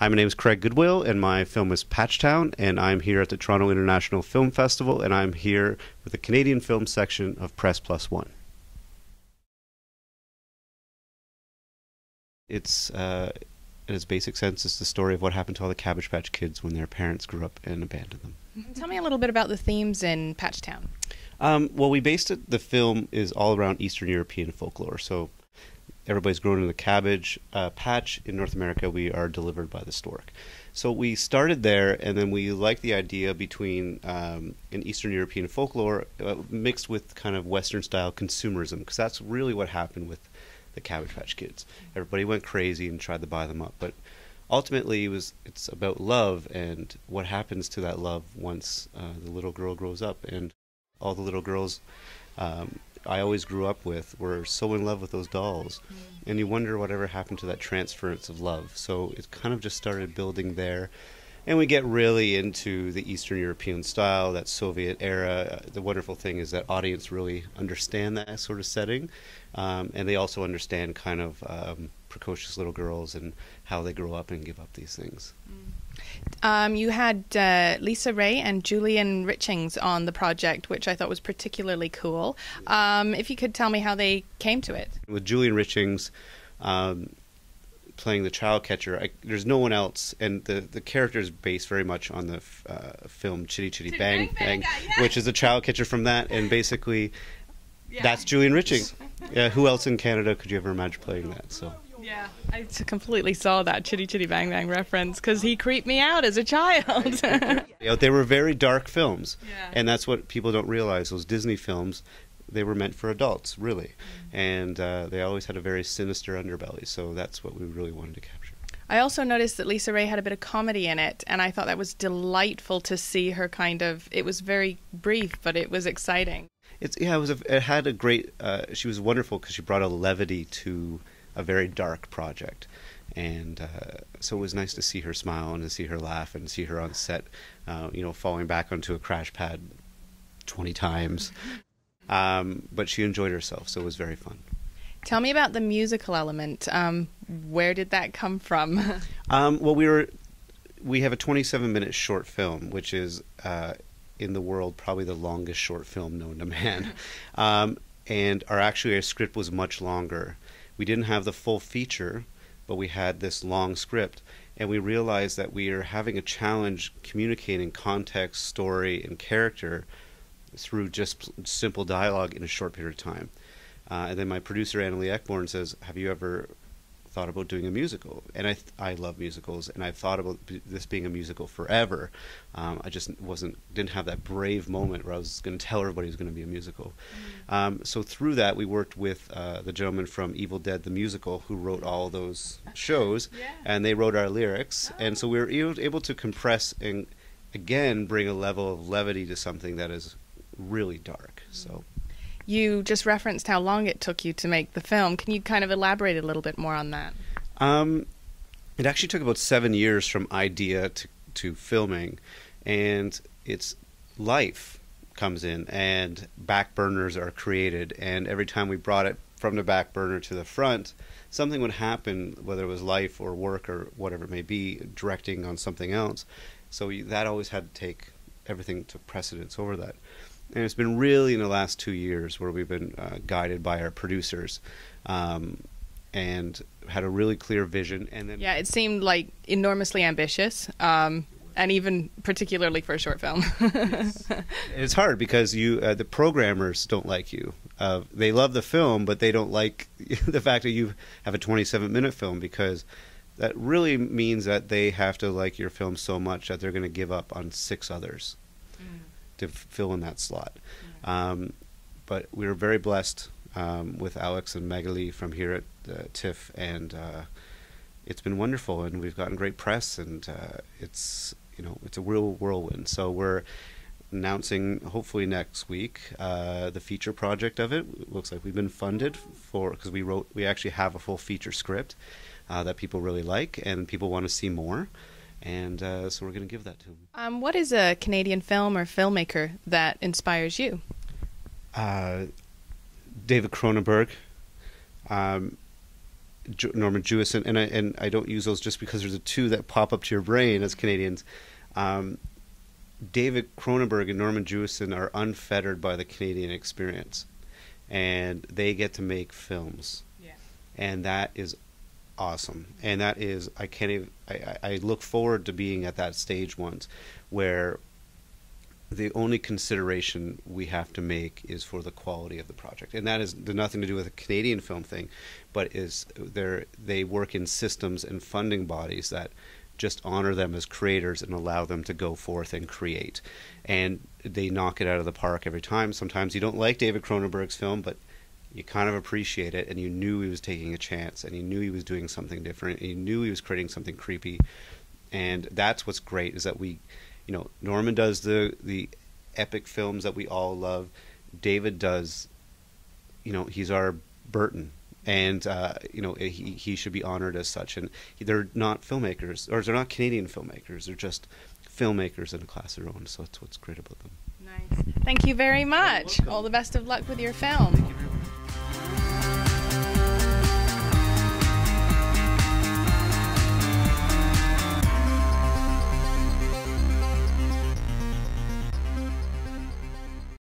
Hi, my name is Craig Goodwill, and my film is Patchtown, and I'm here at the Toronto International Film Festival, and I'm here with the Canadian film section of Press Plus One. It's, in its basic sense, it's the story of what happened to all the Cabbage Patch Kids when their parents grew up and abandoned them. Tell me a little bit about the themes in Patchtown. Well, we based it, the film is all around Eastern European folklore, so everybody's grown in the cabbage patch. In North America, we are delivered by the stork. So we started there, and then we liked the idea between an Eastern European folklore mixed with kind of Western-style consumerism, because that's really what happened with the Cabbage Patch Kids. Everybody went crazy and tried to buy them up, but ultimately it's about love and what happens to that love once the little girl grows up. And all the little girls I always grew up with were so in love with those dolls, and you wonder whatever happened to that transference of love. So it kind of just started building there, and we get really into the Eastern European style, that Soviet era. The wonderful thing is that audience really understand that sort of setting, and they also understand kind of precocious little girls and how they grow up and give up these things. You had Lisa Ray and Julian Richings on the project, which I thought was particularly cool. If you could tell me how they came to it. With Julian Richings playing the child catcher, there's no one else, and the character is based very much on the film Chitty Chitty Bang Bang, yeah, which is the child catcher from that, and basically that's Julian Richings. Yeah, who else in Canada could you ever imagine playing that? So. Yeah, I completely saw that Chitty Chitty Bang Bang reference because he creeped me out as a child. They were very dark films, yeah. And that's what people don't realize. Those Disney films, they were meant for adults, really, and they always had a very sinister underbelly, so that's what we really wanted to capture. I also noticed that Lisa Ray had a bit of comedy in it, and I thought that was delightful to see her it was very brief, but it was exciting. It had a great, she was wonderful because she brought a levity to a very dark project, and so it was nice to see her smile and to see her laugh and see her on set, falling back onto a crash pad 20 times, but she enjoyed herself, so it was very fun. Tell me about the musical element. Where did that come from? Well, we have a 27-minute short film, which is in the world probably the longest short film known to man, and our script was much longer. We didn't have the full feature, but we had this long script, and we realized that we are having a challenge communicating context, story, and character through just simple dialogue in a short period of time. And then my producer, Annalie Ekborn, says, have you ever thought about doing a musical? And I love musicals, and I've thought about this being a musical forever. I just didn't have that brave moment where I was going to tell everybody it was going to be a musical. So through that, we worked with the gentleman from Evil Dead the Musical who wrote all those shows, and they wrote our lyrics. And so we were able to compress and, again, bring a level of levity to something that is really dark. So. You just referenced how long it took you to make the film. Can you kind of elaborate a little bit more on that? It actually took about 7 years from idea to filming, and it's life comes in and back burners are created, and every time we brought it from the back burner to the front, something would happen, whether it was life or work or whatever it may be, directing on something else. So that always had to take, everything took precedence over that. And it's been really in the last 2 years where we've been guided by our producers and had a really clear vision. And then it seemed like enormously ambitious, and even particularly for a short film. It's hard because the programmers don't like you. They love the film, but they don't like the fact that you have a 27-minute film, because that really means that they have to like your film so much that they're going to give up on 6 others. To fill in that slot. But we were very blessed with Alex and Magali from here at TIFF, and it's been wonderful, and we've gotten great press, and it's a real whirlwind. So we're announcing hopefully next week the feature project of it. It looks like we've been funded because we actually have a full feature script that people really like and people want to see more. And so we're going to give that to him. What is a Canadian film or filmmaker that inspires you? David Cronenberg. Norman Jewison, and I don't use those just because there's the two that pop up to your brain as Canadians. David Cronenberg and Norman Jewison are unfettered by the Canadian experience, and they get to make films, and that is awesome. And that is, I can't even, I look forward to being at that stage once, where the only consideration we have to make is for the quality of the project, and that is nothing to do with a Canadian film thing, but is they work in systems and funding bodies that just honor them as creators and allow them to go forth and create, and they knock it out of the park every time. Sometimes you don't like David Cronenberg's film, but you kind of appreciate it, and you knew he was taking a chance, and you knew he was doing something different, and you knew he was creating something creepy. And that's what's great, is that we, Norman does the epic films that we all love. David does, he's our Burton, and he should be honored as such. And they're not filmmakers, or they're not Canadian filmmakers. They're just filmmakers in a class of their own. So that's what's great about them. Nice. Thank you very much. All the best of luck with your film. Thank you very much.